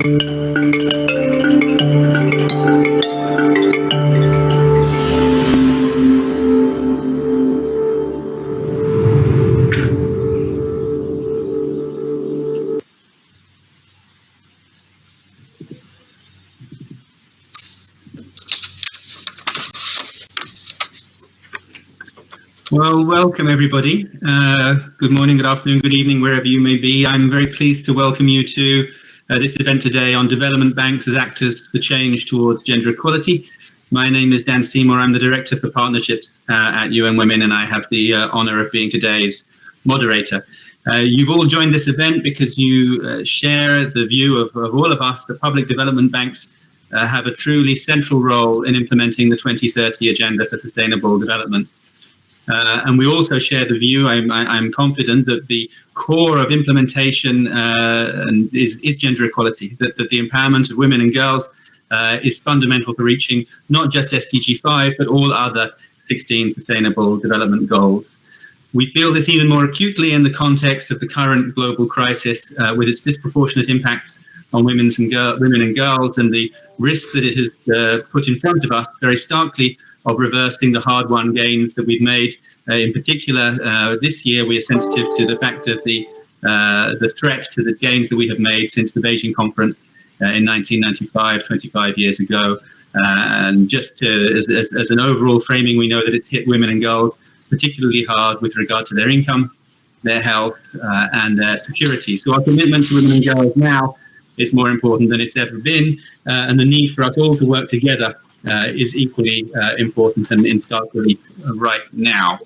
Well, welcome everybody. Good morning, good afternoon, good evening, wherever you may be. I'm very pleased to welcome you to this event today on development banks as actors for change towards gender equality. My name is Dan Seymour. I'm the Director for Partnerships at UN Women, and I have the honor of being today's moderator. You've all joined this event because you share the view of all of us that public development banks have a truly central role in implementing the 2030 Agenda for Sustainable Development. And we also share the view, I'm confident, that the core of implementation is gender equality, that the empowerment of women and girls is fundamental for reaching not just SDG 5, but all other 16 Sustainable Development Goals. We feel this even more acutely in the context of the current global crisis with its disproportionate impact on women and girls and the risks that it has put in front of us very starkly of reversing the hard-won gains that we've made. In particular, this year we are sensitive to the fact of the threat to the gains that we have made since the Beijing conference in 1995, 25 years ago. And just as an overall framing, we know that it's hit women and girls particularly hard with regard to their income, their health, and their security. So our commitment to women and girls now is more important than it's ever been, and the need for us all to work together is equally important and in stark relief right now.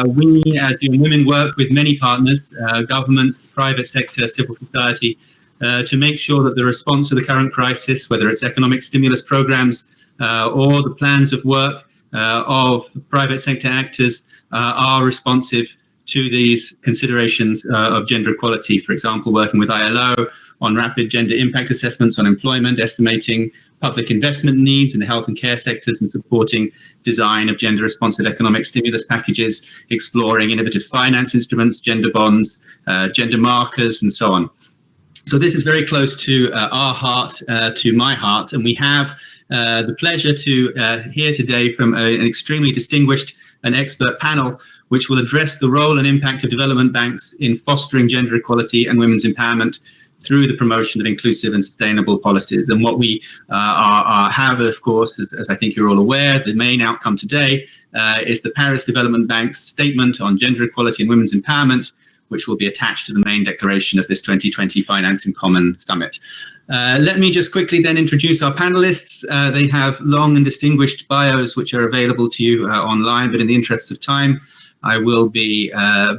We, as UN Women, work with many partners, governments, private sector, civil society, to make sure that the response to the current crisis, whether it's economic stimulus programs or the plans of work of private sector actors, are responsive to these considerations of gender equality. For example, working with ILO on rapid gender impact assessments on employment, estimating public investment needs in the health and care sectors, and supporting design of gender-responsive economic stimulus packages, exploring innovative finance instruments, gender bonds, gender markers, and so on. So this is very close to our heart, to my heart, and we have the pleasure to hear today from an extremely distinguished and expert panel which will address the role and impact of development banks in fostering gender equality and women's empowerment through the promotion of inclusive and sustainable policies. And what we have, of course, as I think you're all aware, the main outcome today is the Paris Development Bank's statement on gender equality and women's empowerment, which will be attached to the main declaration of this 2020 Finance in Common Summit. Let me just quickly then introduce our panelists. They have long and distinguished bios which are available to you online, but in the interests of time, I will be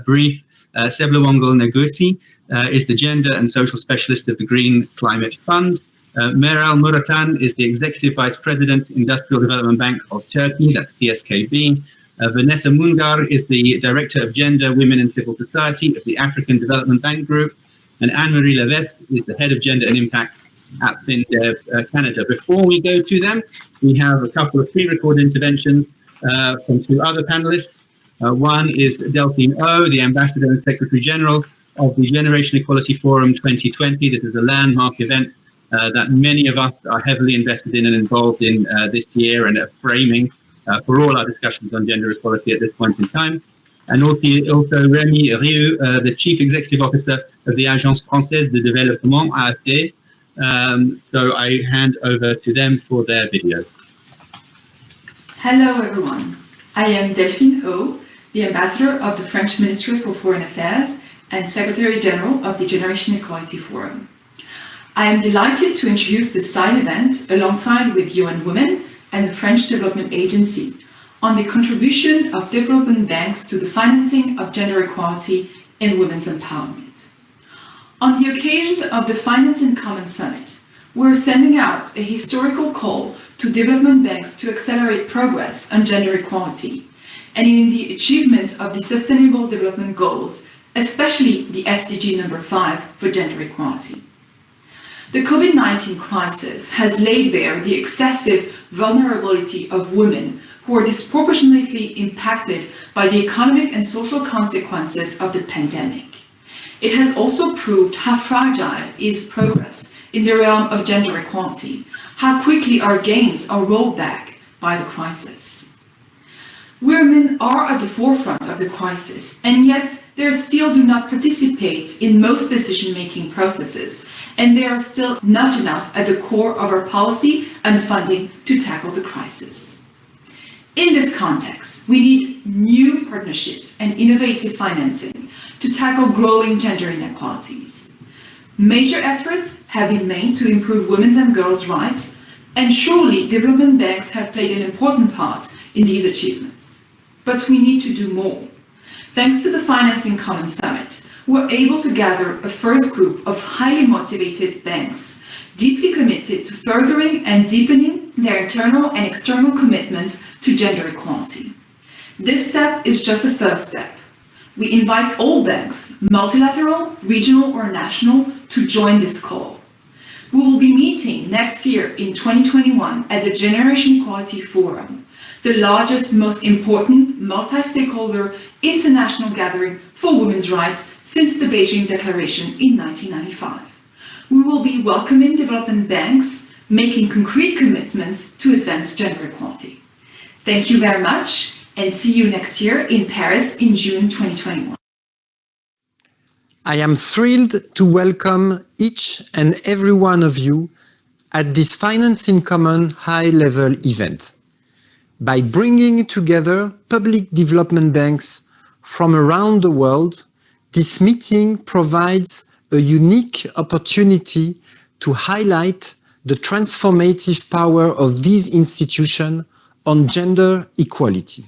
brief. Seblewongel Negussie is the Gender and Social Specialist of the Green Climate Fund. Meral Murathan is the Executive Vice President, Industrial Development Bank of Turkey, that's TSKB. Vanessa Moungar is the Director of Gender, Women and Civil Society of the African Development Bank Group. And Anne-Marie Levesque is the Head of Gender and Impact at FinDev Canada. Before we go to them, we have a couple of pre-recorded interventions from two other panelists. One is Delphine O, the Ambassador and Secretary General of the Generation Equality Forum 2020. This is a landmark event that many of us are heavily invested in and involved in this year, and framing for all our discussions on gender equality at this point in time. And also Rémi Rieu, the Chief Executive Officer of the Agence Française de Développement, AfD. So I hand over to them for their videos. Hello everyone, I am Delphine O, the Ambassador of the French Ministry for Foreign Affairs and Secretary General of the Generation Equality Forum. I am delighted to introduce this side event alongside with UN Women and the French Development Agency on the contribution of development banks to the financing of gender equality and women's empowerment. On the occasion of the Finance in Common Summit, we're sending out a historical call to development banks to accelerate progress on gender equality and in the achievement of the Sustainable Development Goals, especially the SDG number 5 for gender equality. The COVID-19 crisis has laid bare the excessive vulnerability of women who are disproportionately impacted by the economic and social consequences of the pandemic. It has also proved how fragile is progress in the realm of gender equality, how quickly our gains are rolled back by the crisis. Women are at the forefront of the crisis, and yet they still do not participate in most decision-making processes, and they are still not enough at the core of our policy and funding to tackle the crisis. In this context, we need new partnerships and innovative financing to tackle growing gender inequalities. Major efforts have been made to improve women's and girls' rights, and surely development banks have played an important part in these achievements. But we need to do more. Thanks to the Financing Common Summit, we're able to gather a first group of highly motivated banks, deeply committed to furthering and deepening their internal and external commitments to gender equality. This step is just a first step. We invite all banks, multilateral, regional or national, to join this call. We will be meeting next year in 2021 at the Generation Equality Forum, the largest, most important multi-stakeholder international gathering for women's rights since the Beijing Declaration in 1995. We will be welcoming development banks, making concrete commitments to advance gender equality. Thank you very much, and see you next year in Paris in June 2021. I am thrilled to welcome each and every one of you at this Finance in Common high-level event. By bringing together public development banks from around the world, this meeting provides a unique opportunity to highlight the transformative power of these institutions on gender equality.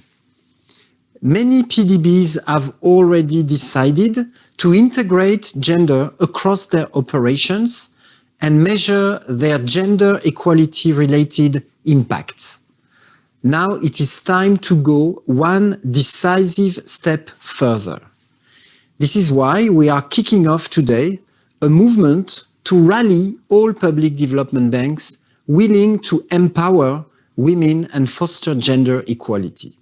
Many PDBs have already decided to integrate gender across their operations and measure their gender equality-related impacts. Now it is time to go one decisive step further. This is why we are kicking off today a movement to rally all public development banks willing to empower women and foster gender equality.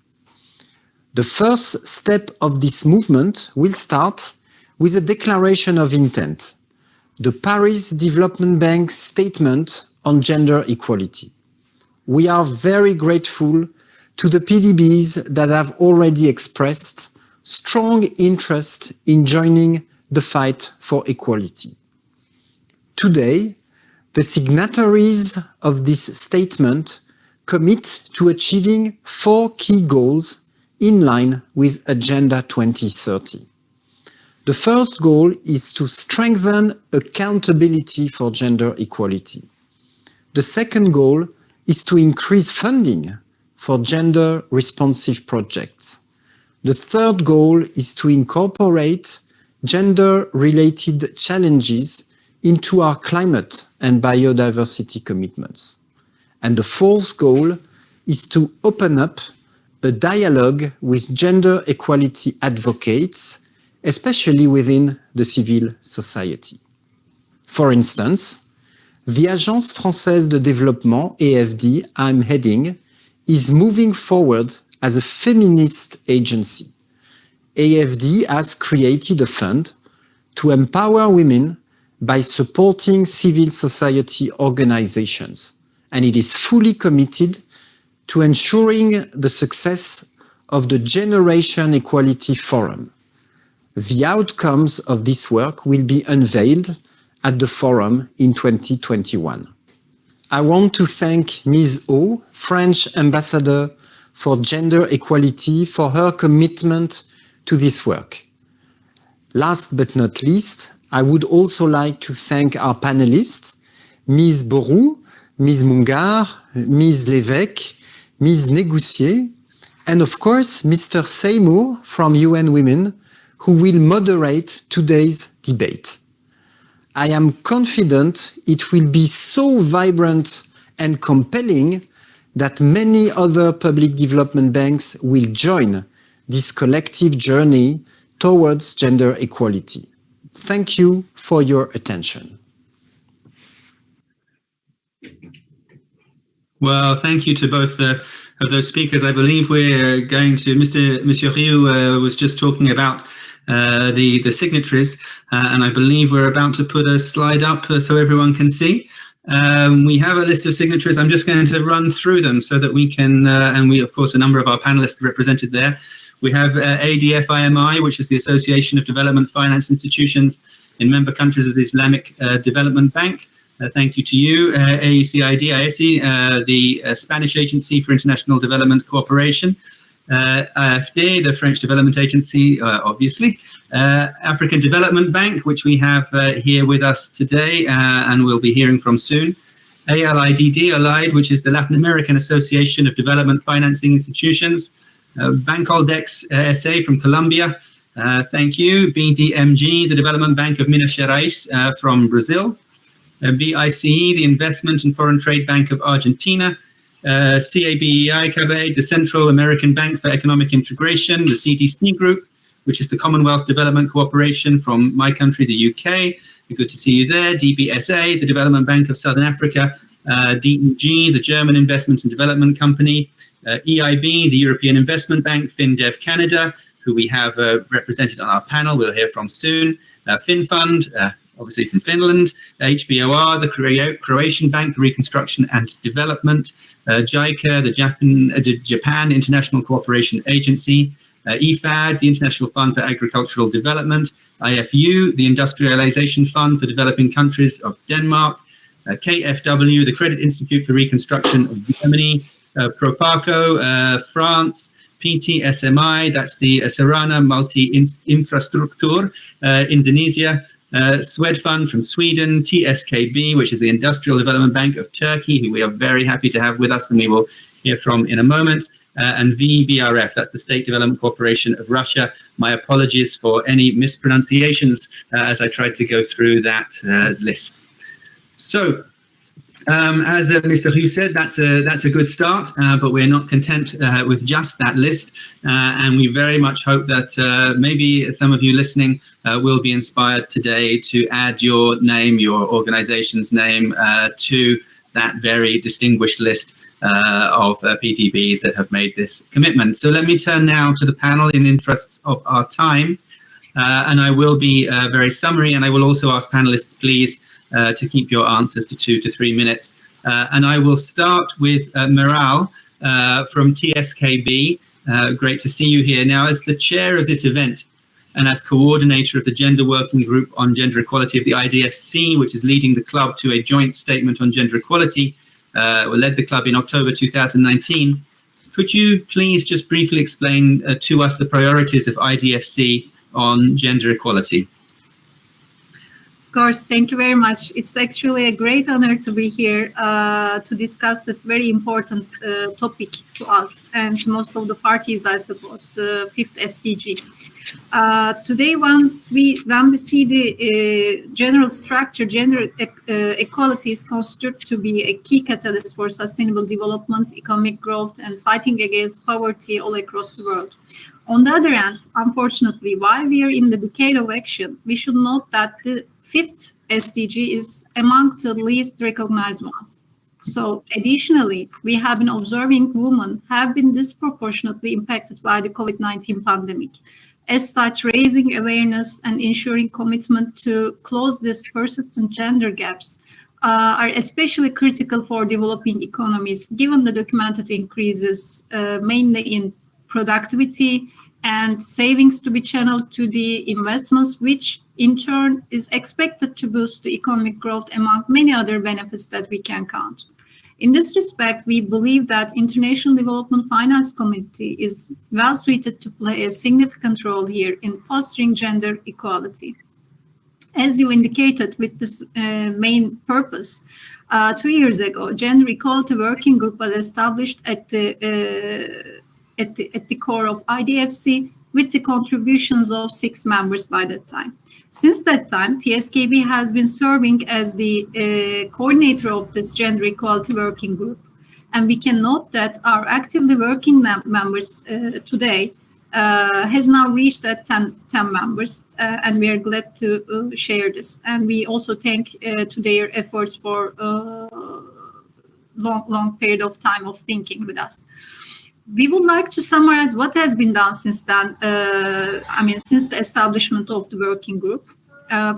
The first step of this movement will start with a declaration of intent, the Paris Development Bank's statement on gender equality. We are very grateful to the PDBs that have already expressed strong interest in joining the fight for equality. Today, the signatories of this statement commit to achieving 4 key goals in line with Agenda 2030. The first goal is to strengthen accountability for gender equality. The second goal is to increase funding for gender-responsive projects. The third goal is to incorporate gender-related challenges into our climate and biodiversity commitments. And the fourth goal is to open up a dialogue with gender equality advocates, especially within the civil society. For instance, the Agence Française de Développement, AfD, I'm heading, is moving forward as a feminist agency. AfD has created a fund to empower women by supporting civil society organizations, and it is fully committed to ensuring the success of the Generation Equality Forum. The outcomes of this work will be unveiled at the forum in 2021. I want to thank Ms. O, French Ambassador for Gender Equality, for her commitment to this work. Last but not least, I would also like to thank our panelists, Ms. Borou, Ms. Moungar, Ms. Levesque, Ms. Negussie, and of course, Mr. Seymour from UN Women, who will moderate today's debate. I am confident it will be so vibrant and compelling that many other public development banks will join this collective journey towards gender equality. Thank you for your attention. Well, thank you to both of those speakers. I believe we're going to, Monsieur Rioux was just talking about the signatories, and I believe we're about to put a slide up so everyone can see. We have a list of signatories. I'm just going to run through them so that we can, and we, of course, a number of our panelists represented there. We have ADFIMI, which is the Association of Development Finance Institutions in member countries of the Islamic Development Bank. Thank you to you. AECID, the Spanish Agency for International Development Cooperation. AfD, the French Development Agency, obviously. African Development Bank, which we have here with us today and we'll be hearing from soon. ALIDD, which is the Latin American Association of Development Financing Institutions. Bancoldex SA from Colombia, thank you. BDMG, the Development Bank of Minas Gerais from Brazil. BICE, the Investment and Foreign Trade Bank of Argentina. CABEI, the Central American Bank for Economic Integration. The CDC Group, which is the Commonwealth Development Cooperation from my country, the UK. Good to see you there. DBSA, the Development Bank of Southern Africa. DEG, the German Investment and Development Company. EIB, the European Investment Bank. FinDev Canada, who we have represented on our panel, we'll hear from soon. FinFund, obviously from Finland. HBOR, the Croatian Bank for Reconstruction and Development. JICA, the Japan International Cooperation Agency. IFAD, the International Fund for Agricultural Development. IFU, the Industrialization Fund for Developing Countries of Denmark. KfW, the Credit Institute for Reconstruction of Germany. Proparco, France. PTSMI, that's the Sarana Multi-Infrastructure, Indonesia. Swedfund from Sweden. TSKB, which is the Industrial Development Bank of Turkey, who we are very happy to have with us and we will hear from in a moment. And VBRF, that's the State Development Corporation of Russia. My apologies for any mispronunciations as I tried to go through that list. So, as Mr. Hu said, that's a good start, but we're not content with just that list, and we very much hope that maybe some of you listening will be inspired today to add your name, your organization's name, to that very distinguished list of PDBs that have made this commitment. So let me turn now to the panel in the interests of our time, and I will be very summary, and I will also ask panelists, please, to keep your answers to 2 to 3 minutes. And I will start with Meral from TSKB. Great to see you here. Now, as the chair of this event and as coordinator of the Gender Working Group on Gender Equality of the IDFC, which is leading the club to a joint statement on gender equality, led the club in October 2019, could you please just briefly explain to us the priorities of IDFC on gender equality? Of course, thank you very much. It's actually a great honor to be here to discuss this very important topic to us and to most of the parties, I suppose, the 5th SDG. Today, when we see the general structure, gender equality is considered to be a key catalyst for sustainable development, economic growth, and fighting against poverty all across the world. On the other hand, unfortunately, while we are in the decade of action, we should note that the 5th SDG is among the least recognized ones. So additionally, we have been observing women have been disproportionately impacted by the COVID-19 pandemic. As such, raising awareness and ensuring commitment to close these persistent gender gaps are especially critical for developing economies, given the documented increases mainly in productivity and savings to be channeled to the investments, which in turn is expected to boost the economic growth among many other benefits that we can count. In this respect, we believe that International Development Finance Committee is well suited to play a significant role here in fostering gender equality. As you indicated with this main purpose, 2 years ago, Gender Equality Working Group was established at the core of IDFC with the contributions of 6 members by that time. Since that time, TSKB has been serving as the coordinator of this Gender Equality Working Group. And we can note that our actively working members today has now reached 10 members, and we are glad to share this. And we also thank to their efforts for long period of time of thinking with us. we would like to summarize what has been done since then, since the establishment of the working group.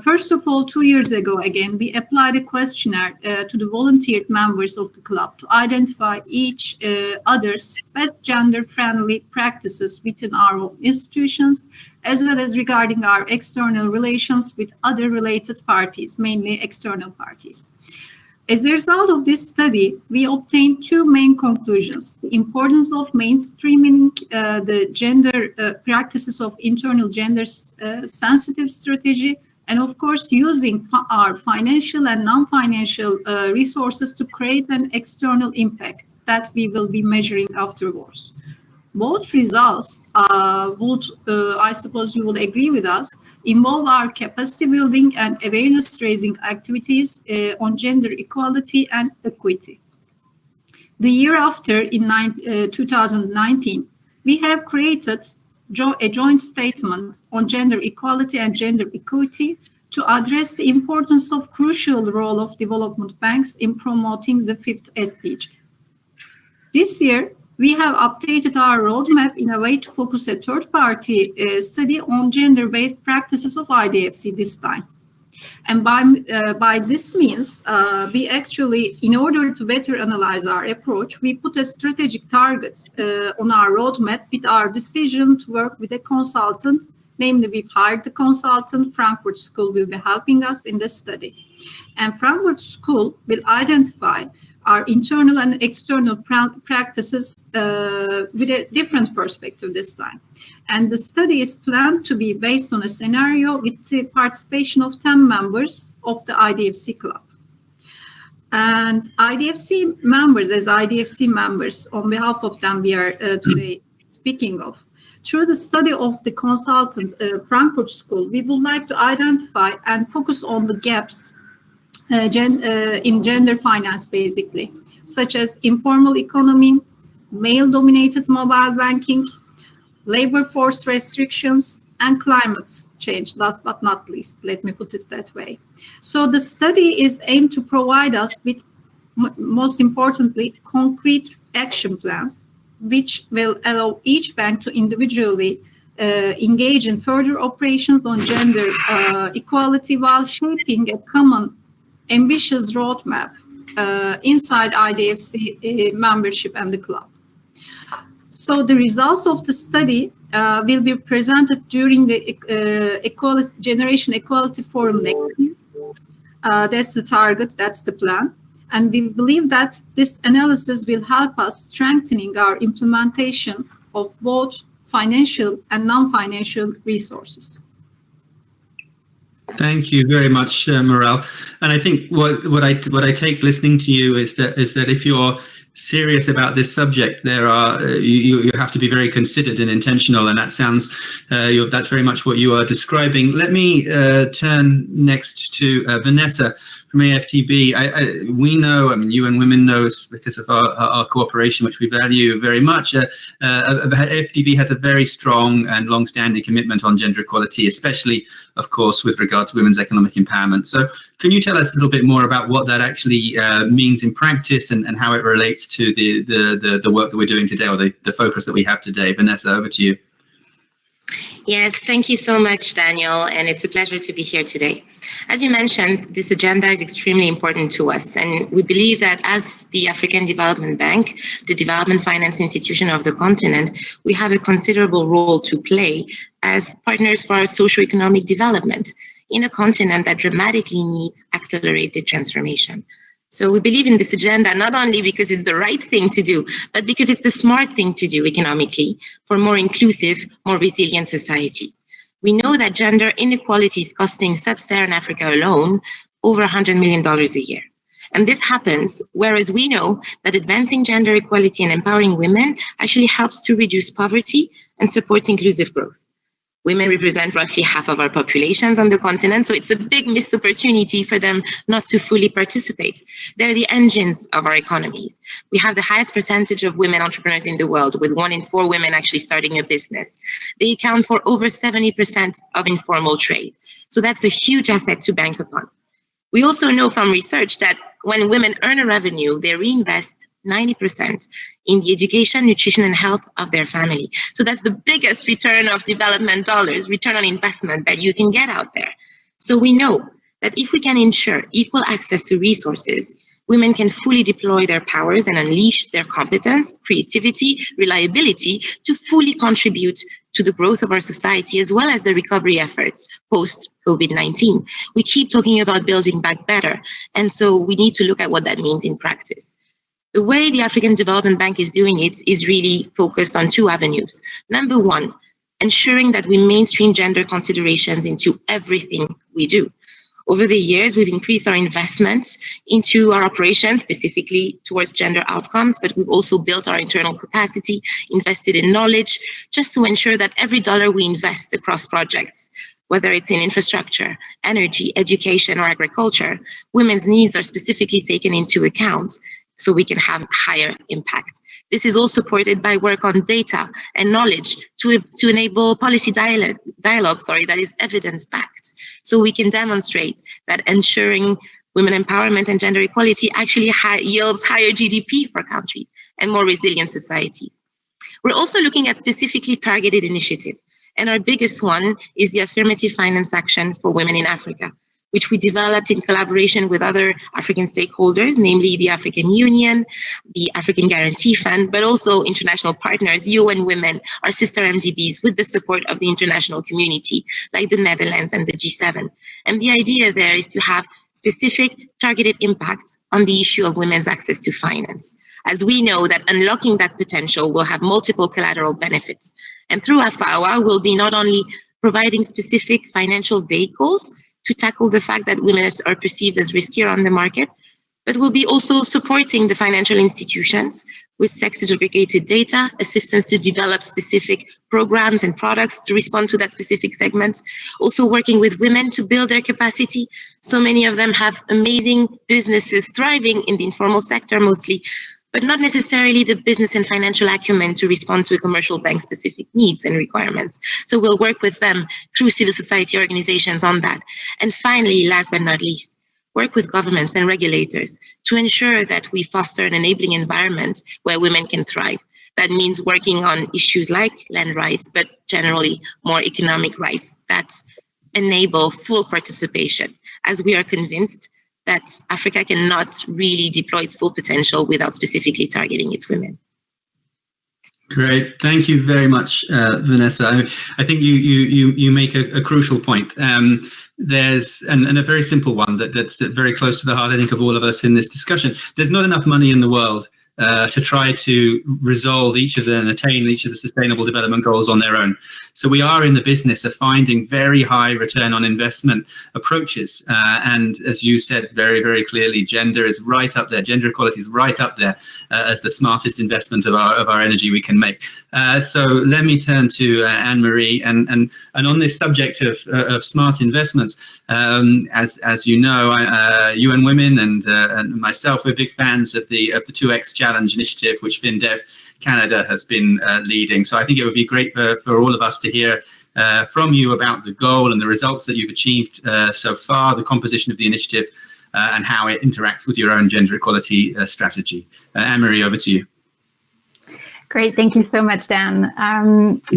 First of all, 2 years ago, again, we applied a questionnaire to the volunteered members of the club to identify each other's best gender-friendly practices within our own institutions, as well as regarding our external relations with other related parties, mainly external parties. As a result of this study, we obtained two main conclusions: the importance of mainstreaming the gender practices of internal gender-sensitive strategy, and of course, using our financial and non-financial resources to create an external impact that we will be measuring afterwards. Both results would, I suppose you will agree with us, involve our capacity building and awareness raising activities on gender equality and equity. The year after, in 2019, we have created a joint statement on gender equality and gender equity to address the importance of crucial role of development banks in promoting the 5th SDG. This year, we have updated our roadmap in a way to focus a third-party study on gender-based practices of IDFC this time. And by this means, we actually, in order to better analyze our approach, we put a strategic target on our roadmap with our decision to work with a consultant. Namely, we've hired the consultant. Frankfurt School will be helping us in this study. And Frankfurt School will identify our internal and external practices with a different perspective this time. And the study is planned to be based on a scenario with the participation of 10 members of the IDFC club. And IDFC members, as IDFC members, on behalf of them we are today speaking of, through the study of the consultant Frankfurt School, we would like to identify and focus on the gaps in gender finance, basically, such as informal economy, male-dominated mobile banking, labor force restrictions, and climate change, last but not least, let me put it that way. So the study is aimed to provide us with, most importantly, concrete action plans, which will allow each bank to individually engage in further operations on gender equality while shaping a common ambitious roadmap inside IDFC membership and the club. So the results of the study will be presented during the Generation Equality Forum next year. That's the target, that's the plan. And we believe that this analysis will help us strengthening our implementation of both financial and non-financial resources. Thank you very much, Meral. And I think what I take listening to you is that if you're serious about this subject, you have to be very considered and intentional, and that sounds that's very much what you are describing. Let me turn next to Vanessa from AfDB. We know, I mean, you and women know because of our cooperation, which we value very much. AfDB has a very strong and long-standing commitment on gender equality, especially, of course, with regard to women's economic empowerment. So can you tell us a little bit more about what that actually means in practice and how it relates to the work that we're doing today, or the focus that we have today? Vanessa, over to you. Yes, thank you so much, Daniel, and it's a pleasure to be here today. As you mentioned, this agenda is extremely important to us, and we believe that as the African Development Bank, the development finance institution of the continent, we have a considerable role to play as partners for our socio-economic development in a continent that dramatically needs accelerated transformation. So we believe in this agenda not only because it's the right thing to do, but because it's the smart thing to do economically for more inclusive, more resilient societies. We know that gender inequality is costing sub-Saharan Africa alone over $100 million a year. And this happens whereas we know that advancing gender equality and empowering women actually helps to reduce poverty and support inclusive growth. Women represent roughly half of our populations on the continent, so it's a big missed opportunity for them not to fully participate. They're the engines of our economies. We have the highest percentage of women entrepreneurs in the world, with 1 in 4 women actually starting a business. They account for over 70% of informal trade. So that's a huge asset to bank upon. We also know from research that when women earn a revenue, they reinvest 90% in the education, nutrition, and health of their family. So that's the biggest return of development dollars, return on investment that you can get out there. So we know that if we can ensure equal access to resources, women can fully deploy their powers and unleash their competence, creativity, reliability to fully contribute to the growth of our society as well as the recovery efforts post-COVID-19. We keep talking about building back better, and so we need to look at what that means in practice. The way the African Development Bank is doing it is really focused on two avenues. Number one, ensuring that we mainstream gender considerations into everything we do. Over the years, we've increased our investment into our operations, specifically towards gender outcomes, but we've also built our internal capacity, invested in knowledge, just to ensure that every dollar we invest across projects, whether it's in infrastructure, energy, education, or agriculture, women's needs are specifically taken into account so we can have higher impact. This is all supported by work on data and knowledge to enable policy dialogue that is evidence-backed. So we can demonstrate that ensuring women empowerment and gender equality actually yields higher GDP for countries and more resilient societies. We're also looking at specifically targeted initiatives. And our biggest one is the Affirmative Finance Action for Women in Africa, which we developed in collaboration with other African stakeholders, namely the African Union, the African Guarantee Fund, but also international partners, UN Women, our sister MDBs, with the support of the international community, like the Netherlands and the G7. And the idea there is to have specific targeted impacts on the issue of women's access to finance, as we know that unlocking that potential will have multiple collateral benefits. And through AFAWA, we'll be not only providing specific financial vehicles to tackle the fact that women are perceived as riskier on the market, but we'll be also supporting the financial institutions with sex-segregated data, assistance to develop specific programs and products to respond to that specific segment, also working with women to build their capacity. So many of them have amazing businesses thriving in the informal sector mostly, but not necessarily the business and financial acumen to respond to a commercial bank's specific needs and requirements. So we'll work with them through civil society organizations on that. And finally, last but not least, work with governments and regulators to ensure that we foster an enabling environment where women can thrive. That means working on issues like land rights, but generally more economic rights that enable full participation, as we are convinced that Africa cannot really deploy its full potential without specifically targeting its women. Great, thank you very much, Vanessa. I think you make a crucial point. There's and a very simple one that's very close to the heart, I think, of all of us in this discussion. There's not enough money in the world to try to resolve each of them and attain each of the sustainable development goals on their own. So we are in the business of finding very high return on investment approaches. And as you said very, very clearly, gender is right up there. Gender equality is right up there as the smartest investment of our energy we can make. So let me turn to Anne-Marie. And on this subject of smart investments, as you know, UN Women and myself, we're big fans of the 2X Challenge initiative, which FinDev Canada has been leading. So I think it would be great for all of us to hear from you about the goal and the results that you've achieved so far, the composition of the initiative, and how it interacts with your own gender equality strategy. Anne-Marie, over to you. Great, thank you so much, Dan.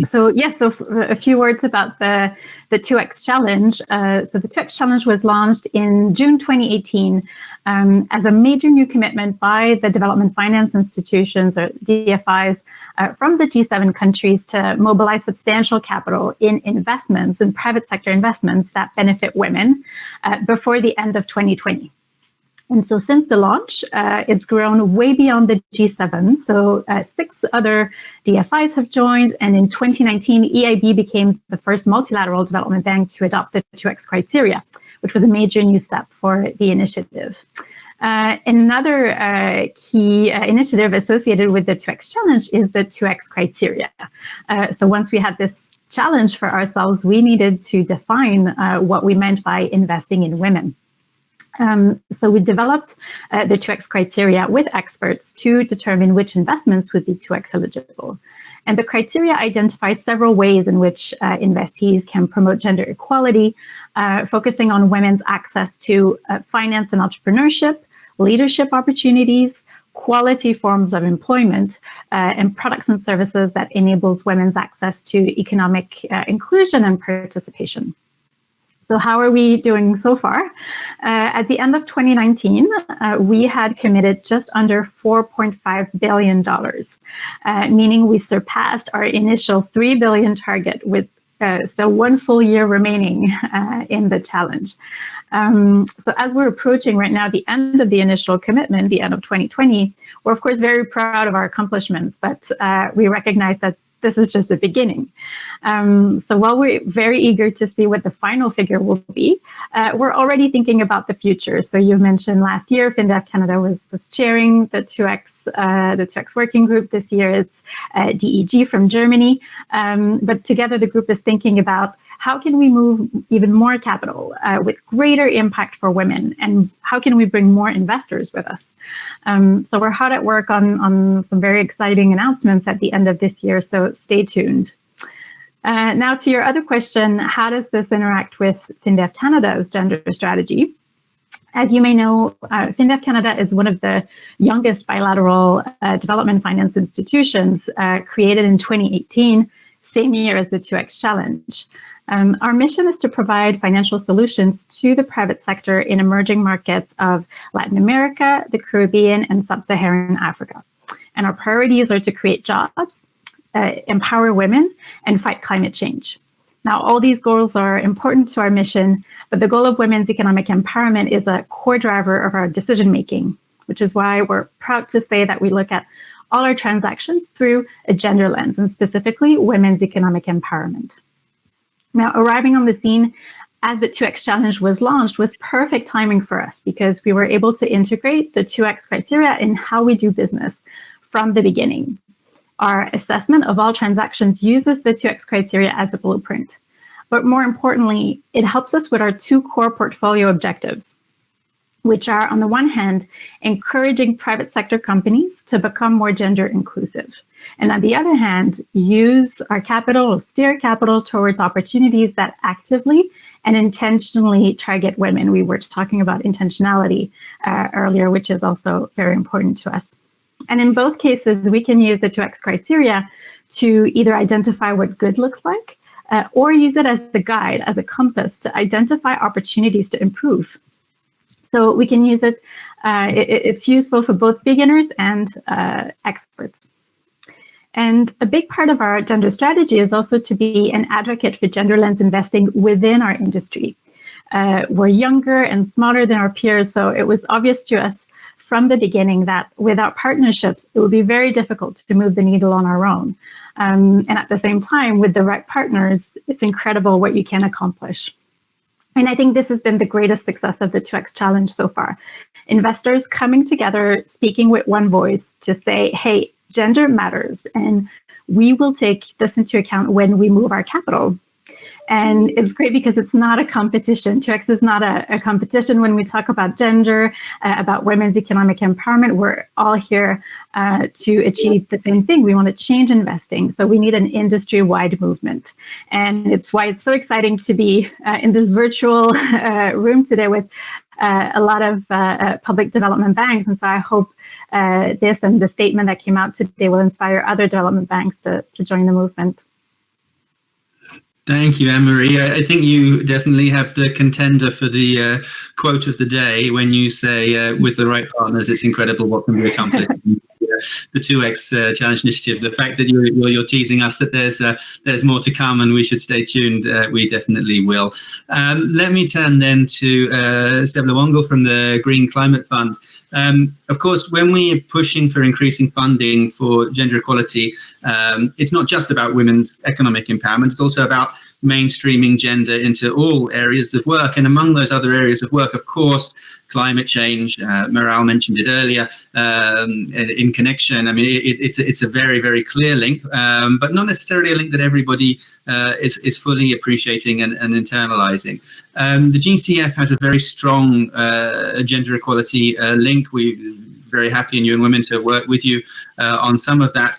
So a few words about the 2X Challenge. So the 2X Challenge was launched in June 2018 as a major new commitment by the development finance institutions, or DFIs, from the G7 countries to mobilize substantial capital in investments, in private sector investments that benefit women before the end of 2020. And so since the launch, it's grown way beyond the G7. So 6 other DFIs have joined. And in 2019, EIB became the first multilateral development bank to adopt the 2X criteria, which was a major new step for the initiative. Another key initiative associated with the 2X Challenge is the 2X criteria. So once we had this challenge for ourselves, we needed to define what we meant by investing in women. So we developed the 2X criteria with experts to determine which investments would be 2X eligible. And the criteria identifies several ways in which investees can promote gender equality, focusing on women's access to finance and entrepreneurship, leadership opportunities, quality forms of employment, and products and services that enables women's access to economic inclusion and participation. So how are we doing so far? At the end of 2019, we had committed just under $4.5 billion, meaning we surpassed our initial $3 billion target with still 1 full year remaining in the challenge. So as we're approaching right now the end of the initial commitment, the end of 2020, we're of course very proud of our accomplishments, but we recognize that this is just the beginning. So while we're very eager to see what the final figure will be, we're already thinking about the future. So you mentioned last year, FinDev Canada was chairing the 2X working group. This year it's DEG from Germany. But together the group is thinking about how can we move even more capital with greater impact for women, and how can we bring more investors with us? So we're hard at work on some very exciting announcements at the end of this year, so stay tuned. Now to your other question, how does this interact with FinDev Canada's gender strategy? As you may know, FinDev Canada is one of the youngest bilateral development finance institutions created in 2018, same year as the 2X Challenge. Our mission is to provide financial solutions to the private sector in emerging markets of Latin America, the Caribbean, and Sub-Saharan Africa. And our priorities are to create jobs, empower women, and fight climate change. Now, all these goals are important to our mission, but the goal of women's economic empowerment is a core driver of our decision-making, which is why we're proud to say that we look at all our transactions through a gender lens, and specifically women's economic empowerment. Now, arriving on the scene as the 2X Challenge was launched was perfect timing for us because we were able to integrate the 2X criteria in how we do business from the beginning. Our assessment of all transactions uses the 2X criteria as a blueprint. But more importantly, it helps us with our 2 core portfolio objectives, which are, on the one hand, encouraging private sector companies to become more gender inclusive. And on the other hand, use our capital, or steer capital towards opportunities that actively and intentionally target women. We were talking about intentionality earlier, which is also very important to us. And in both cases, we can use the 2X criteria to either identify what good looks like, or use it as a guide, as a compass to identify opportunities to improve. So we can use it, it's useful for both beginners and experts. And a big part of our gender strategy is also to be an advocate for gender lens investing within our industry. We're younger and smaller than our peers, so it was obvious to us from the beginning that without partnerships, it would be very difficult to move the needle on our own. And at the same time, with the right partners, it's incredible what you can accomplish. And I think this has been the greatest success of the 2X Challenge so far. Investors coming together, speaking with one voice to say, hey, gender matters, and we will take this into account when we move our capital. And it's great because it's not a competition. 2X is not a competition when we talk about gender, about women's economic empowerment. We're all here to achieve the same thing. We want to change investing. So we need an industry-wide movement. And it's why it's so exciting to be in this virtual room today with a lot of public development banks. And so I hope this and the statement that came out today will inspire other development banks to join the movement. Thank you, Anne-Marie. I think you definitely have the contender for the quote of the day when you say, with the right partners, it's incredible what can be accomplished. The 2X Challenge Initiative, the fact that you're teasing us that there's more to come and we should stay tuned, we definitely will. Let me turn then to Seblewongel from the Green Climate Fund. Of course, when we're pushing for increasing funding for gender equality, it's not just about women's economic empowerment, it's also about mainstreaming gender into all areas of work. And among those other areas of work, of course, climate change, Meral mentioned it earlier, in connection. I mean, it's a very, very clear link, but not necessarily a link that everybody is fully appreciating and internalizing. The GCF has a very strong gender equality link. We're very happy in UN Women to work with you on some of that.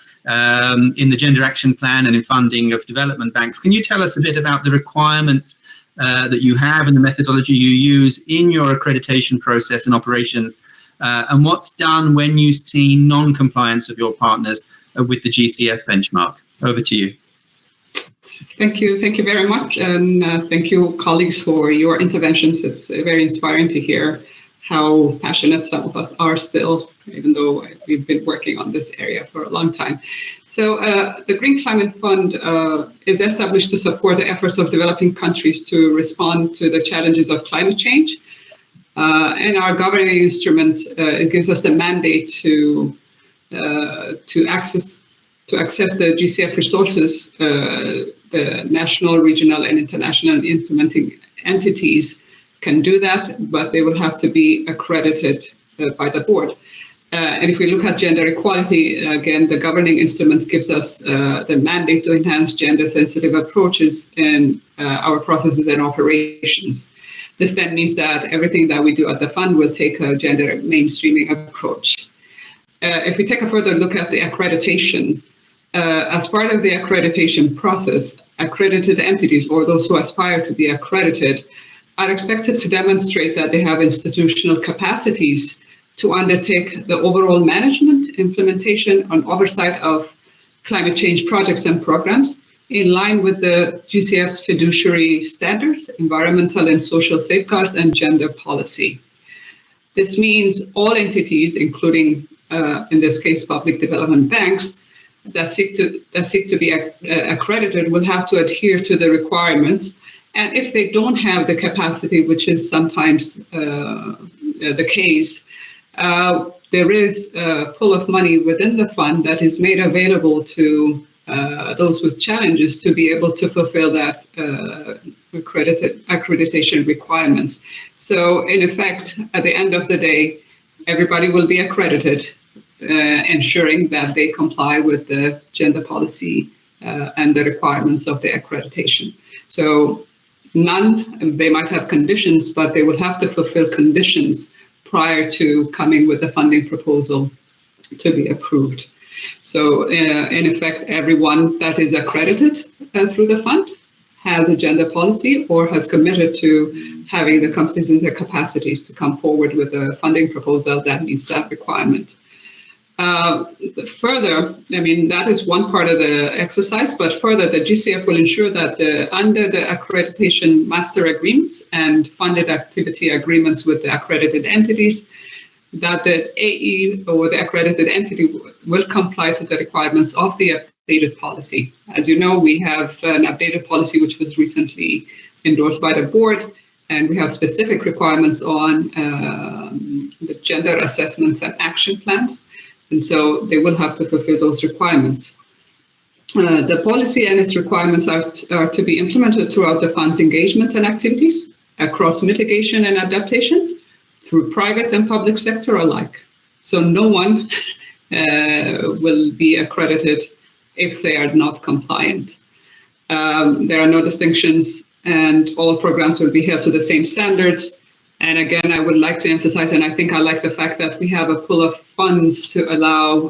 In the Gender Action Plan and in funding of development banks. Can you tell us a bit about the requirements that you have and the methodology you use in your accreditation process and operations and what's done when you see non-compliance of your partners with the GCF benchmark? Over to you. Thank you very much, and thank you, colleagues, for your interventions. It's very inspiring to hear how passionate some of us are still, even though we've been working on this area for a long time. So the Green Climate Fund is established to support the efforts of developing countries to respond to the challenges of climate change. And our governing instruments, it gives us the mandate to access the GCF resources. The national, regional, and international implementing entities can do that, but they will have to be accredited by the board. And if we look at gender equality, again, the governing instruments gives us the mandate to enhance gender-sensitive approaches in our processes and operations. This then means that everything that we do at the fund will take a gender mainstreaming approach. If we take a further look at the accreditation, as part of the accreditation process, accredited entities, or those who aspire to be accredited, are expected to demonstrate that they have institutional capacities to undertake the overall management, implementation, and oversight of climate change projects and programs in line with the GCF's fiduciary standards, environmental and social safeguards, and gender policy. This means all entities, including, in this case, public development banks, that seek to be accredited will have to adhere to the requirements. And if they don't have the capacity, which is sometimes the case, there is a pool of money within the fund that is made available to those with challenges to be able to fulfill that accreditation requirements. So in effect, at the end of the day, everybody will be accredited, ensuring that they comply with the gender policy and the requirements of the accreditation. So they might have conditions, but they will have to fulfill conditions prior to coming with the funding proposal to be approved. So in effect, everyone that is accredited through the fund has a gender policy or has committed to having the companies in their capacities to come forward with a funding proposal that meets that requirement. Further, I mean, that is one part of the exercise, but further, the GCF will ensure that under the accreditation master agreements and funded activity agreements with the accredited entities, that the AE or the accredited entity will comply to the requirements of the updated policy. As you know, we have an updated policy which was recently endorsed by the board, and we have specific requirements on the gender assessments and action plans. And so they will have to fulfill those requirements. The policy and its requirements are to be implemented throughout the fund's engagement and activities across mitigation and adaptation through private and public sector alike. So no one will be accredited if they are not compliant. There are no distinctions, and all programs will be held to the same standards. And again, I would like to emphasize, and I think I like the fact that we have a pool of funds to allow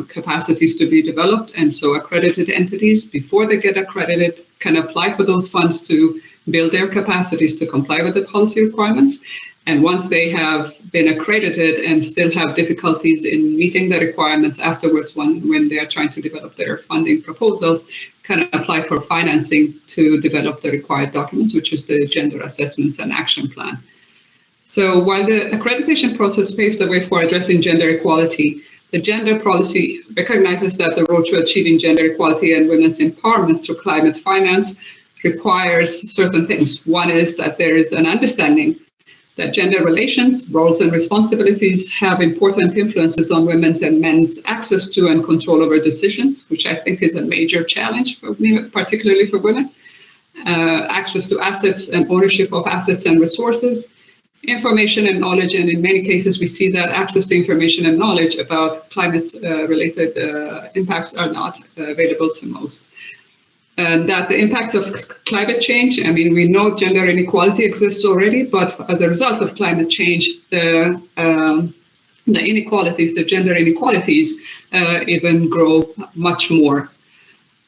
capacities to be developed. And so accredited entities, before they get accredited, can apply for those funds to build their capacities to comply with the policy requirements. And once they have been accredited and still have difficulties in meeting the requirements afterwards, when they are trying to develop their funding proposals, can apply for financing to develop the required documents, which is the gender assessments and action plan. So while the accreditation process paves the way for addressing gender equality, the gender policy recognizes that the road to achieving gender equality and women's empowerment through climate finance requires certain things. One is that there is an understanding that gender relations, roles, and responsibilities have important influences on women's and men's access to and control over decisions, which I think is a major challenge, particularly for women. Access to assets and ownership of assets and resources, information and knowledge, and in many cases we see that access to information and knowledge about climate-related impacts are not available to most. And that the impact of climate change, I mean, we know gender inequality exists already, but as a result of climate change, the inequalities, the gender inequalities, even grow much more.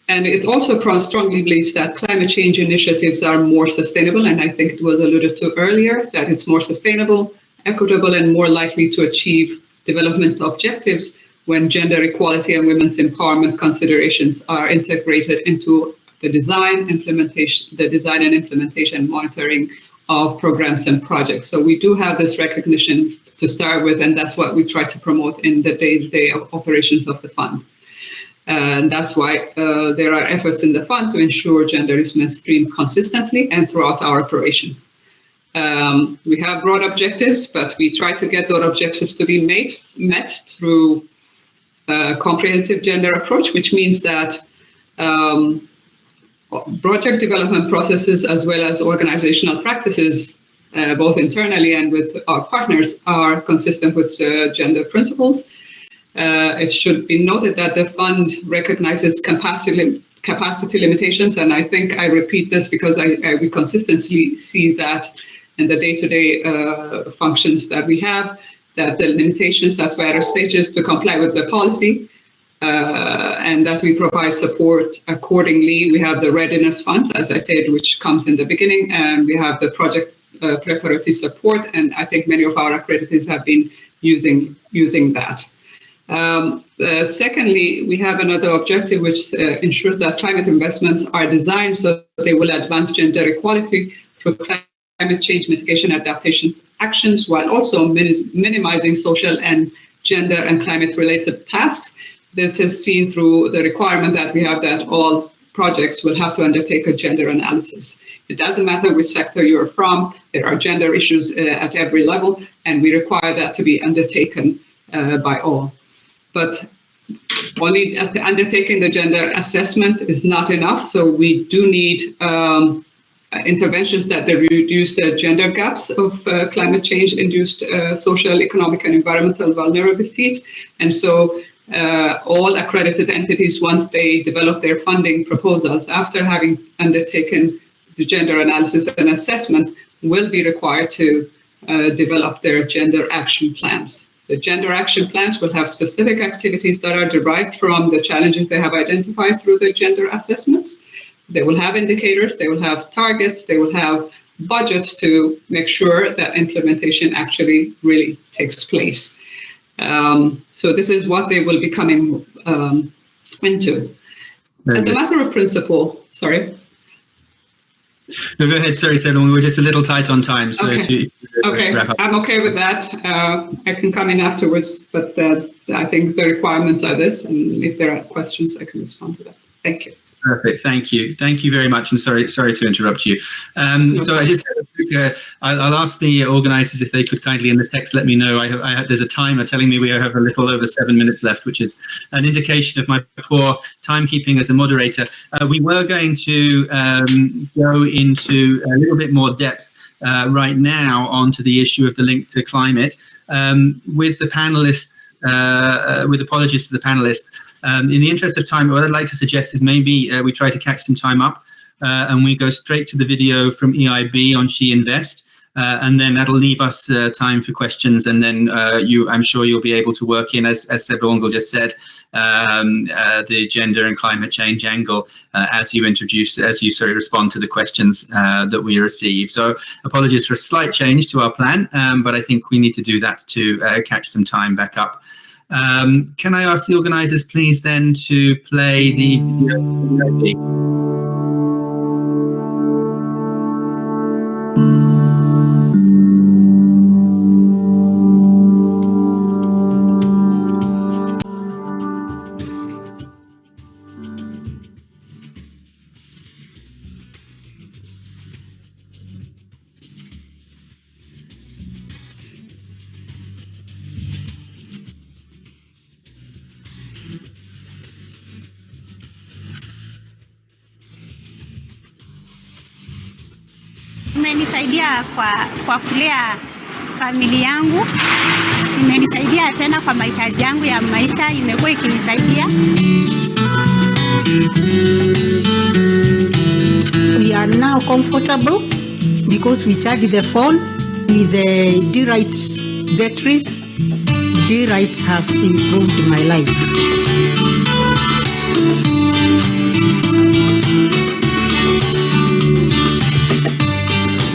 And it also strongly believes that climate change initiatives are more sustainable, and I think it was alluded to earlier, that it's more sustainable equitable, and more likely to achieve development objectives when gender equality and women's empowerment considerations are integrated into the design, and implementation monitoring of programs and projects. So we do have this recognition to start with, and that's what we try to promote in the day-to-day operations of the fund. And that's why there are efforts in the fund to ensure gender is mainstreamed consistently and throughout our operations. We have broad objectives, but we try to get those objectives to be met through a comprehensive gender approach, which means that project development processes as well as organizational practices, both internally and with our partners, are consistent with gender principles. It should be noted that the fund recognizes capacity limitations, and I think I repeat this because we consistently see that in the day-to-day functions that we have, that the limitations at various stages to comply with the policy, and that we provide support accordingly. We have the readiness fund, as I said, which comes in the beginning, and we have the project preparatory support, and I think many of our accreditors have been using that. Secondly, we have another objective which ensures that climate investments are designed so they will advance gender equality through climate change mitigation adaptation actions, while also minimizing social and gender and climate-related tasks. This is seen through the requirement that we have that all projects will have to undertake a gender analysis. It doesn't matter which sector you're from, there are gender issues at every level, and we require that to be undertaken by all. But only undertaking the gender assessment is not enough, so we do need interventions that reduce the gender gaps of climate change-induced social, economic, and environmental vulnerabilities. And so all accredited entities, once they develop their funding proposals, after having undertaken the gender analysis and assessment, will be required to develop their gender action plans. The gender action plans will have specific activities that are derived from the challenges they have identified through the gender assessments. They will have indicators, they will have targets, they will have budgets to make sure that implementation actually really takes place. So this is what they will be coming into. As a matter of principle, sorry. No, go ahead. Sorry, Seblewongel. We're just a little tight on time. So okay. if you wrap up. I'm okay with that. I can come in afterwards, but I think the requirements are this, and if there are questions, I can respond to that. Thank you. Perfect. Thank you. Thank you very much. And sorry to interrupt you. So I just I'll ask the organisers if they could kindly in the text let me know. There's a timer telling me we have a little over 7 minutes left, which is an indication of my poor timekeeping as a moderator. We were going to go into a little bit more depth right now onto the issue of the link to climate with the panelists, with apologies to the panelists. In the interest of time, what I'd like to suggest is maybe we try to catch some time up and we go straight to the video from EIB on She Invest, and then that'll leave us time for questions, and then I'm sure you'll be able to work in, as Seblewongel just said, the gender and climate change angle as you respond to the questions that we receive. So apologies for a slight change to our plan, but I think we need to do that to catch some time back up. Can I ask the organisers, please, then to play the video? Imenisaidia kwa kulea familia yangu, imenisaidia tena kwa mahitaji yangu ya maisha, imekuwa ikinisaidia. We are now comfortable because we charge the phone with the D-Rights batteries. D-Rights have improved my life.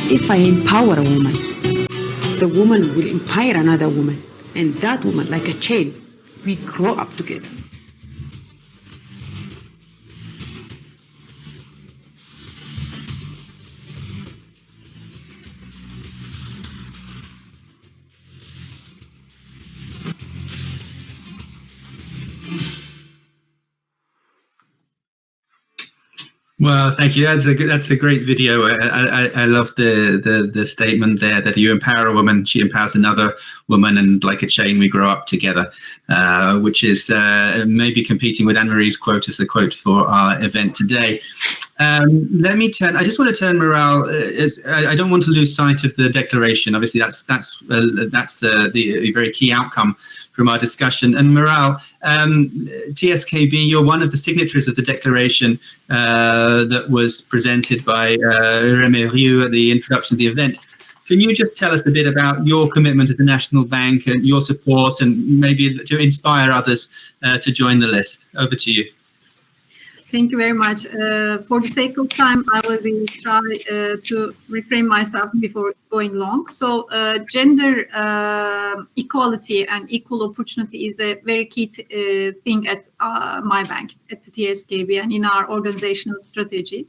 If I empower a woman, the woman will inspire another woman, and that woman, like a chain, we grow up together. Well, thank you. That's a great video. I love the statement there that you empower a woman, she empowers another woman, and like a chain, we grow up together, which is maybe competing with Anne-Marie's quote as the quote for our event today. Let me turn. I just want to turn Meral. I don't want to lose sight of the declaration. Obviously, that's the very key outcome from our discussion. And Meral, TSKB, you're one of the signatories of the declaration that was presented by Rémy Rieu at the introduction of the event. Can you just tell us a bit about your commitment as the National Bank and your support, and maybe to inspire others to join the list? Over to you. Thank you very much. For the sake of time, I will try to refrain myself before going long. So gender equality and equal opportunity is a very key thing at my bank, at the TSKB, and in our organizational strategy.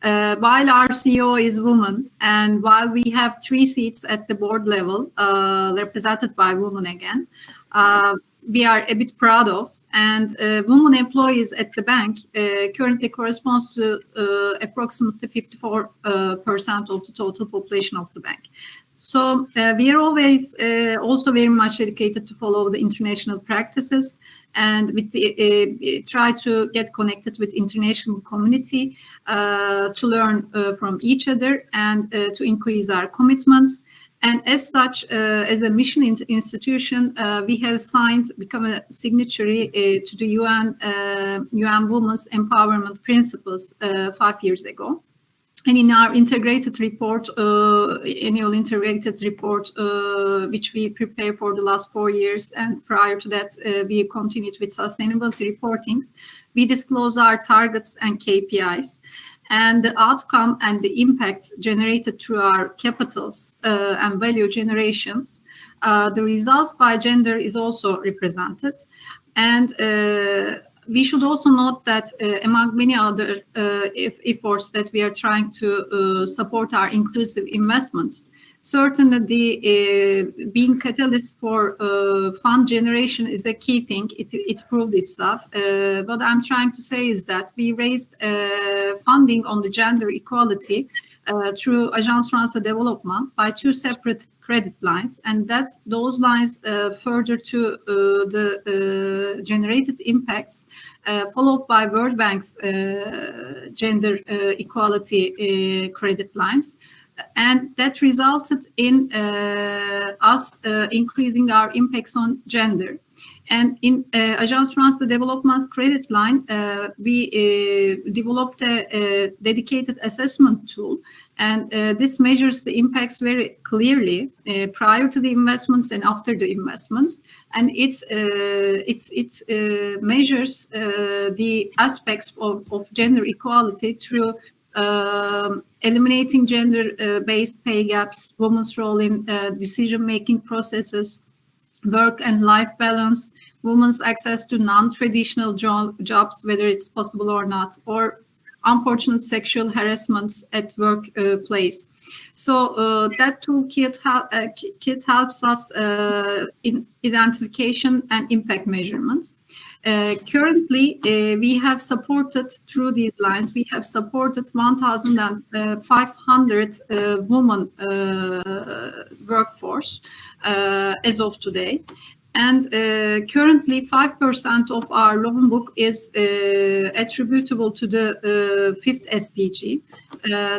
While our CEO is woman, and while we have 3 seats at the board level, represented by women again, we are a bit proud of. And women employees at the bank currently corresponds to approximately 54% of the total population of the bank. So we are always also very much dedicated to follow the international practices, and with the, try to get connected with international community to learn from each other and to increase our commitments. And as such, as a mission institution, we have become a signatory to the UN Women's Empowerment Principles 5 years ago. And in our integrated report, annual integrated report, which we prepare for the last 4 years, and prior to that, we continued with sustainability reportings, we disclose our targets and KPIs. And the outcome and the impact generated through our capitals and value generations, the results by gender is also represented. And we should also note that among many other efforts that we are trying to support our inclusive investments, certainly the being catalyst for fund generation is a key thing. It proved itself. What I'm trying to say is that we raised funding on the gender equality through Agence France Development by 2 separate credit lines, and those lines further to the generated impacts, followed by World Bank's gender equality credit lines. And that resulted in us increasing our impacts on gender. And in Agence France Development credit line, we developed a dedicated assessment tool, and this measures the impacts very clearly prior to the investments and after the investments. And it measures the aspects of gender equality through eliminating gender-based pay gaps, women's role in decision-making processes, work and life balance, women's access to non-traditional jobs, whether it's possible or not, or unfortunate sexual harassments at workplace. So that toolkit helps us in identification and impact measurement. Currently, we have supported through these lines, we have supported 1,500 women workforce as of today. And currently, 5% of our loan book is attributable to the 5th SDG.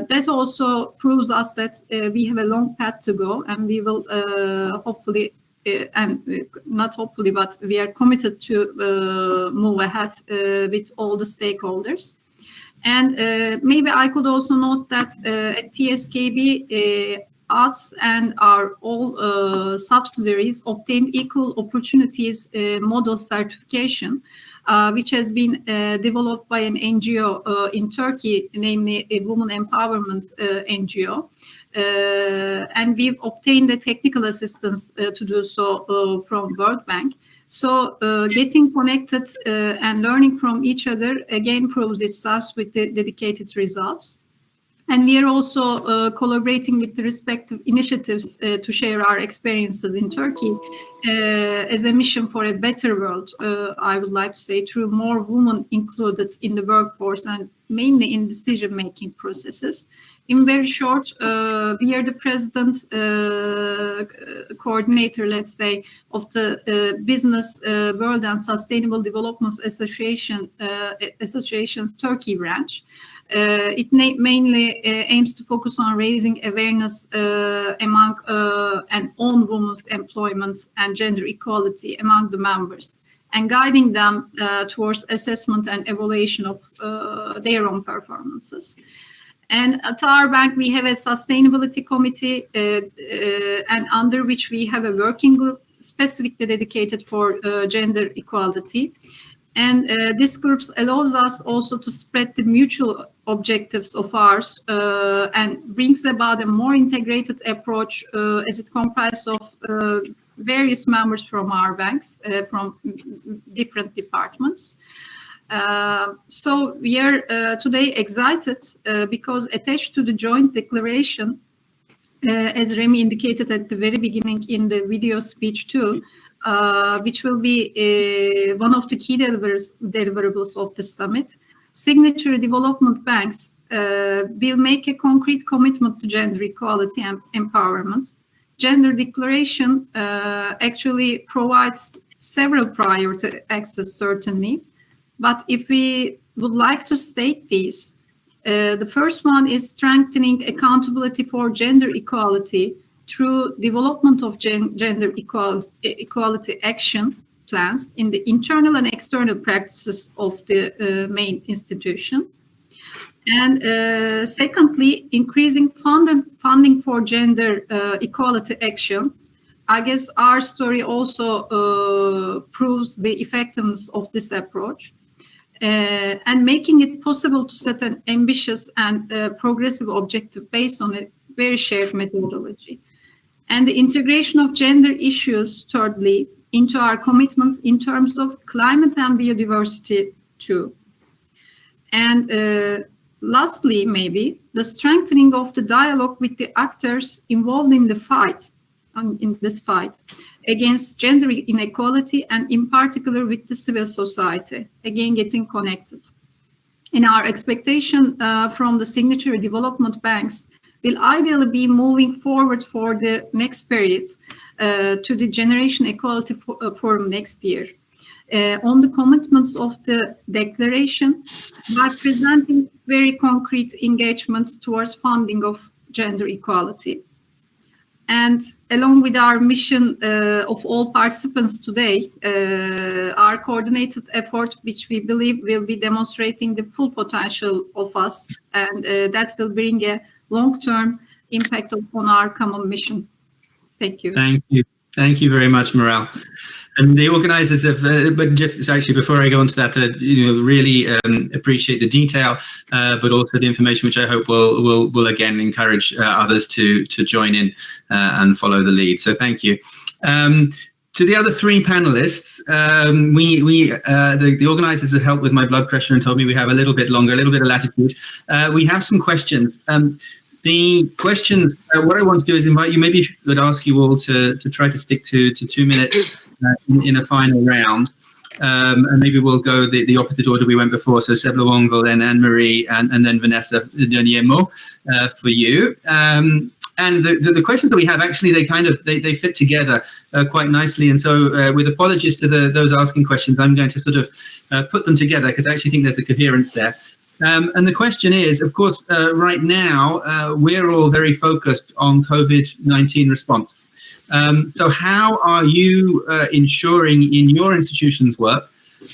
That also proves us that we have a long path to go, and we will hopefully, and not hopefully, but we are committed to move ahead with all the stakeholders. And maybe I could also note that at TSKB, us and our all subsidiaries obtained equal opportunities model certification, which has been developed by an NGO in Turkey, namely a Women Empowerment NGO. And we've obtained the technical assistance to do so from World Bank. So getting connected and learning from each other again proves itself with the dedicated results. And we are also collaborating with the respective initiatives to share our experiences in Turkey as a mission for a better world, I would like to say, through more women included in the workforce and mainly in decision-making processes. In very short, we are the president coordinator, let's say, of the Business World and Sustainable Development Association's Turkey branch. It mainly aims to focus on raising awareness among and on women's employment and gender equality among the members, and guiding them towards assessment and evaluation of their own performances. And at our bank, we have a sustainability committee and under which we have a working group specifically dedicated for gender equality. And this group allows us also to spread the mutual objectives of ours and brings about a more integrated approach as it comprises of various members from our banks, from different departments. So we are today excited because attached to the joint declaration, as Remy indicated at the very beginning in the video speech too, which will be one of the key deliverables of the summit, signatory development banks will make a concrete commitment to gender equality and empowerment. Gender declaration actually provides several priority access, certainly. But if we would like to state these, the first one is strengthening accountability for gender equality through development of gender equality action plans in the internal and external practices of the main institution. And secondly, increasing funding for gender equality actions. I guess our story also proves the effectiveness of this approach. And making it possible to set an ambitious and progressive objective based on a very shared methodology. And the integration of gender issues, thirdly, into our commitments in terms of climate and biodiversity too. And lastly, maybe, the strengthening of the dialogue with the actors involved in the fight, against gender inequality, and in particular with the civil society, again getting connected. And our expectation from the signatory development banks will ideally be moving forward for the next period to the Generation Equality Forum next year on the commitments of the declaration by presenting very concrete engagements towards funding of gender equality. And along with our mission of all participants today, our coordinated effort, which we believe will be demonstrating the full potential of us, and that will bring a long-term impact on our common mission. Thank you. Thank you. Thank you very much, Meral. And the organizers have, but just actually before I go on to that, really appreciate the detail, but also the information, which I hope will again encourage others to join in and follow the lead. So thank you. To the other three panelists, the organizers have helped with my blood pressure and told me we have a little bit longer, a little bit of latitude. We have some questions. The questions, what I want to do is invite you, maybe if I could ask you all to try to stick to 2 minutes in a final round. And maybe we'll go the opposite order we went before. So Seblewongel, then Anne-Marie, and then Vanessa, the dernier mot for you. And the questions that we have, actually, they fit together quite nicely. And so with apologies to those asking questions, I'm going to sort of put them together because I actually think there's a coherence there. And the question is, of course, right now, we're all very focused on COVID-19 response. So how are you ensuring in your institution's work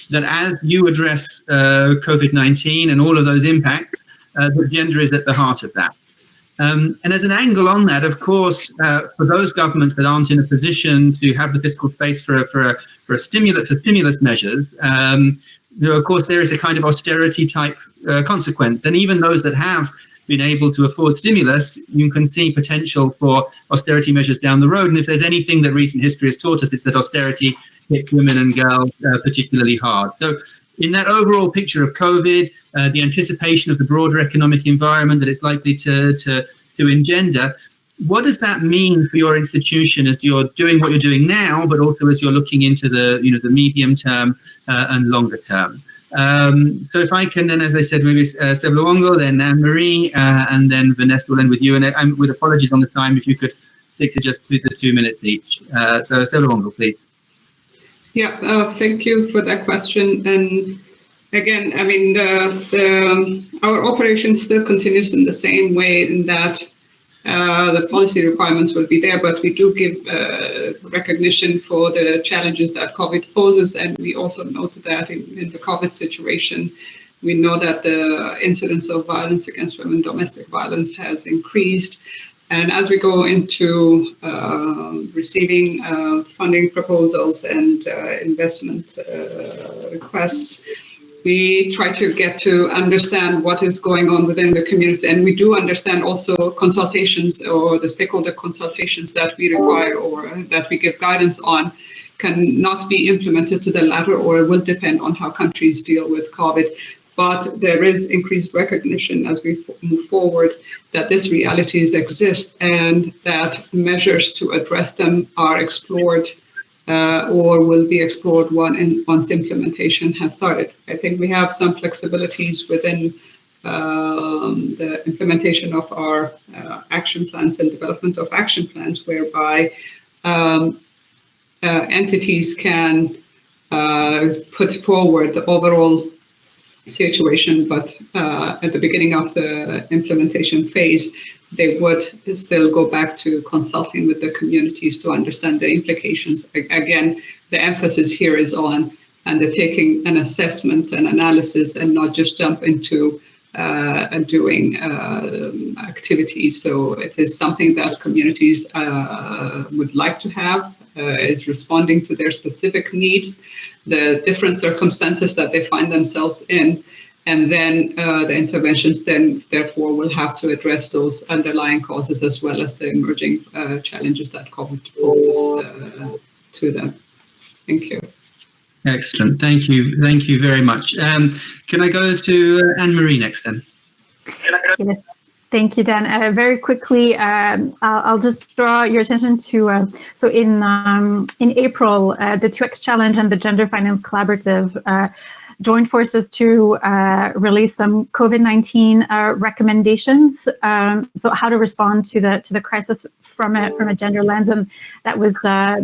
that as you address COVID-19 and all of those impacts, that gender is at the heart of that? And as an angle on that, of course, for those governments that aren't in a position to have the fiscal space for stimulus measures, of course, there is a kind of austerity type consequence. And even those that have been able to afford stimulus, you can see potential for austerity measures down the road. And if there's anything that recent history has taught us, it's that austerity hits women and girls particularly hard. So in that overall picture of COVID, the anticipation of the broader economic environment that it's likely to engender, what does that mean for your institution as you're doing what you're doing now, but also as you're looking into the medium term and longer term? So if I can then, as I said, maybe Seblewongel, then Anne-Marie, and then Vanessa will end with you. And with apologies on the time, if you could stick to just the 2 minutes each. So Seblewongel, please. Yeah, thank you for that question. And again, I mean, our operation still continues in the same way in that the policy requirements will be there, but we do give recognition for the challenges that COVID poses. And we also note that in the COVID situation, we know that the incidence of violence against women, domestic violence, has increased. And as we go into receiving funding proposals and investment requests, we try to get to understand what is going on within the community. And we do understand also consultations or the stakeholder consultations that we require or that we give guidance on cannot be implemented to the latter, or it will depend on how countries deal with COVID. But there is increased recognition as we move forward that these realities exist and that measures to address them are explored or will be explored once implementation has started. I think we have some flexibilities within the implementation of our action plans and development of action plans, whereby entities can put forward the overall situation, but at the beginning of the implementation phase, they would still go back to consulting with the communities to understand the implications. Again, the emphasis here is on undertaking an assessment and analysis and not just jump into doing activities. So it is something that communities would like to have, is responding to their specific needs, the different circumstances that they find themselves in, and then the interventions then therefore will have to address those underlying causes as well as the emerging challenges that COVID poses to them. Thank you. Excellent. Thank you. Thank you very much. Can I go to Anne-Marie next then? Yes. Thank you, Dan. Very quickly, I'll just draw your attention to, so in April, the 2X Challenge and the Gender Finance Collaborative joined forces to release some COVID-19 recommendations. So how to respond to the crisis from a gender lens, and that was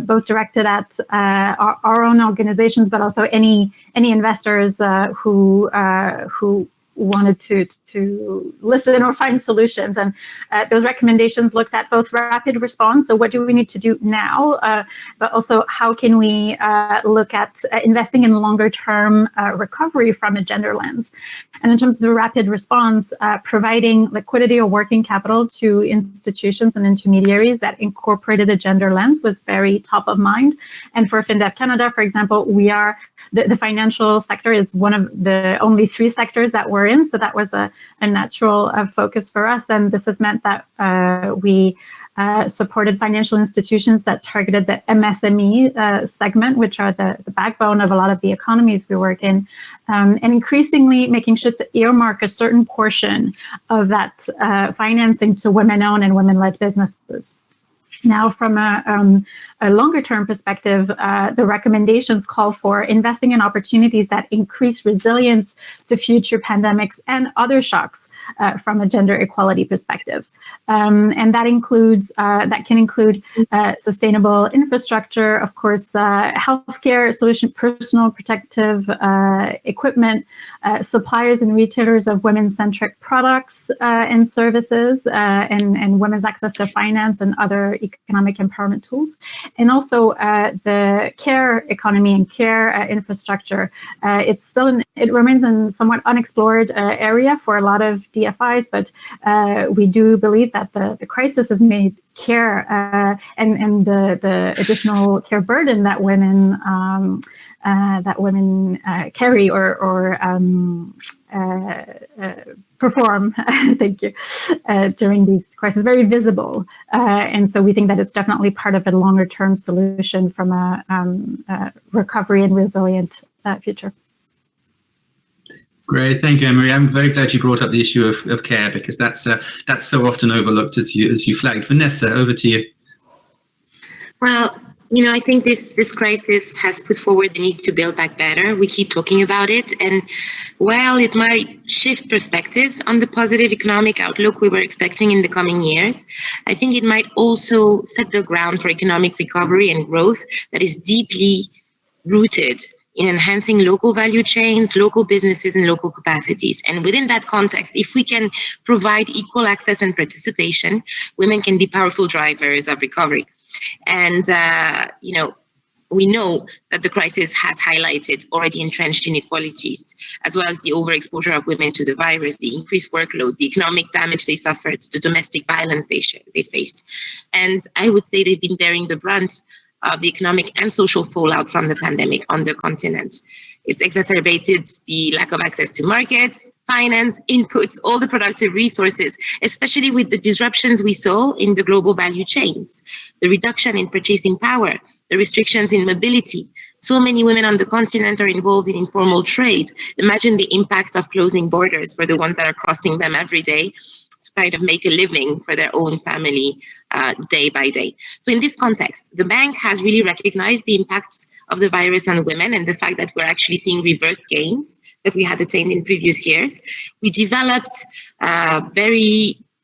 both directed at our own organizations, but also any investors who wanted to listen or find solutions. And those recommendations looked at both rapid response, so what do we need to do now, but also how can we look at investing in longer term recovery from a gender lens. And in terms of the rapid response, providing liquidity or working capital to institutions and intermediaries that incorporated a gender lens was very top of mind. And for FinDev Canada, for example, we are the financial sector is one of the only 3 sectors that we're in, so that was a natural focus for us. And this has meant that we supported financial institutions that targeted the MSME segment, which are the backbone of a lot of the economies we work in, and increasingly making sure to earmark a certain portion of that financing to women-owned and women-led businesses. Now, from a longer-term perspective, the recommendations call for investing in opportunities that increase resilience to future pandemics and other shocks from a gender equality perspective. And that can include sustainable infrastructure, of course, healthcare solution, personal protective equipment, suppliers and retailers of women-centric products and services, and women's access to finance and other economic empowerment tools, and also the care economy and care infrastructure. It remains a somewhat unexplored area for a lot of DFIs, but we do believe that the crisis has made care and the additional care burden that women that women carry or perform, thank you, during these crises, very visible. And so we think that it's definitely part of a longer term solution from a recovery and resilient future. Great, thank you, Emery. I'm very glad you brought up the issue of care, because that's so often overlooked, as you flagged. Vanessa, over to you. Well, you know, I think this crisis has put forward the need to build back better. We keep talking about it. And while it might shift perspectives on the positive economic outlook we were expecting in the coming years, I think it might also set the ground for economic recovery and growth that is deeply rooted in enhancing local value chains, local businesses, and local capacities. And within that context, if we can provide equal access and participation, women can be powerful drivers of recovery. And, you know, we know that the crisis has highlighted already entrenched inequalities, as well as the overexposure of women to the virus, the increased workload, the economic damage they suffered, the domestic violence they faced. And I would say they've been bearing the brunt of the economic and social fallout from the pandemic on the continent. It's exacerbated the lack of access to markets, finance, inputs, all the productive resources, especially with the disruptions we saw in the global value chains, the reduction in purchasing power, the restrictions in mobility. So many women on the continent are involved in informal trade. Imagine the impact of closing borders for the ones that are crossing them every day to kind of make a living for their own family day by day. So in this context, the bank has really recognized the impacts of the virus on women and the fact that we're actually seeing reversed gains that we had attained in previous years. We developed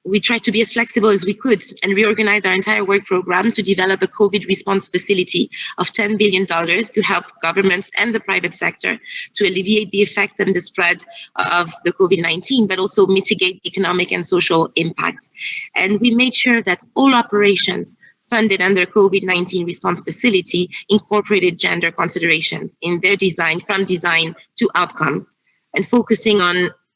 we tried to be as flexible as we could and reorganize our entire work program to develop a COVID response facility of $10 billion to help governments and the private sector to alleviate the effects and the spread of the COVID-19, but also mitigate the economic and social impact. And we made sure that all operations funded under COVID-19 response facility incorporated gender considerations in their design, from design to outcomes, and focusing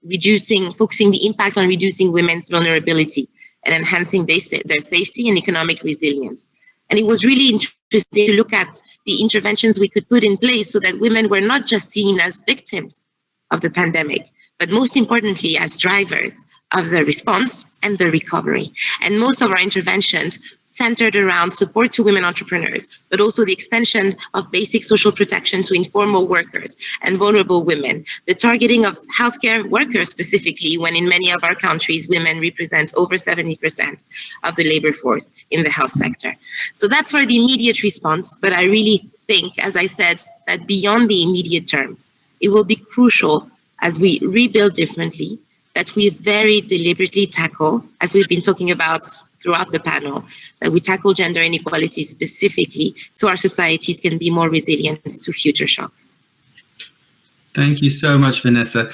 the impact on reducing women's vulnerability and enhancing their safety and economic resilience. And it was really interesting to look at the interventions we could put in place so that women were not just seen as victims of the pandemic, but most importantly as drivers of the response and the recovery. And most of our interventions centered around support to women entrepreneurs, but also the extension of basic social protection to informal workers and vulnerable women, the targeting of healthcare workers specifically, when in many of our countries, women represent over 70% of the labor force in the health sector. So that's for the immediate response, but I really think, as I said, that beyond the immediate term, it will be crucial as we rebuild differently, that we very deliberately tackle, as we've been talking about throughout the panel, that we tackle gender inequality specifically so our societies can be more resilient to future shocks. Thank you so much, Vanessa.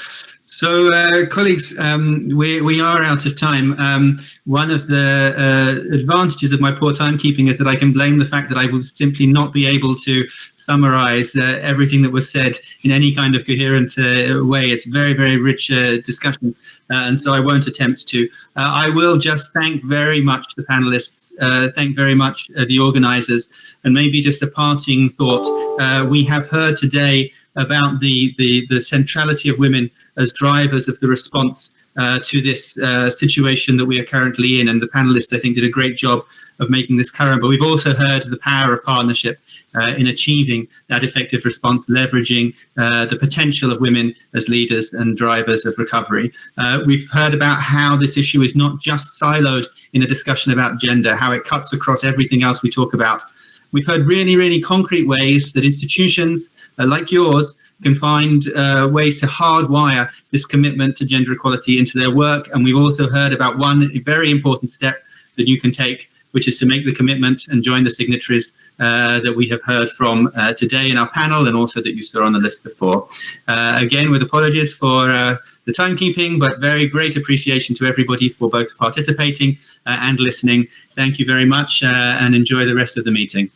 So, colleagues, we are out of time. One of the advantages of my poor timekeeping is that I can blame the fact that I will simply not be able to summarize everything that was said in any kind of coherent way. It's very, very rich discussion, and so I won't attempt to. I will just thank very much the panelists, thank very much the organizers, and maybe just a parting thought. We have heard today about the centrality of women as drivers of the response to this situation that we are currently in, and the panelists, I think, did a great job of making this current. But we've also heard of the power of partnership in achieving that effective response, leveraging the potential of women as leaders and drivers of recovery. We've heard about how this issue is not just siloed in a discussion about gender, how it cuts across everything else we talk about. We've heard really, really concrete ways that institutions like yours can find ways to hardwire this commitment to gender equality into their work. And we've also heard about one very important step that you can take, which is to make the commitment and join the signatories that we have heard from today in our panel, and also that you saw on the list before. Again, with apologies for the timekeeping, but very great appreciation to everybody for both participating and listening. Thank you very much, and enjoy the rest of the meeting.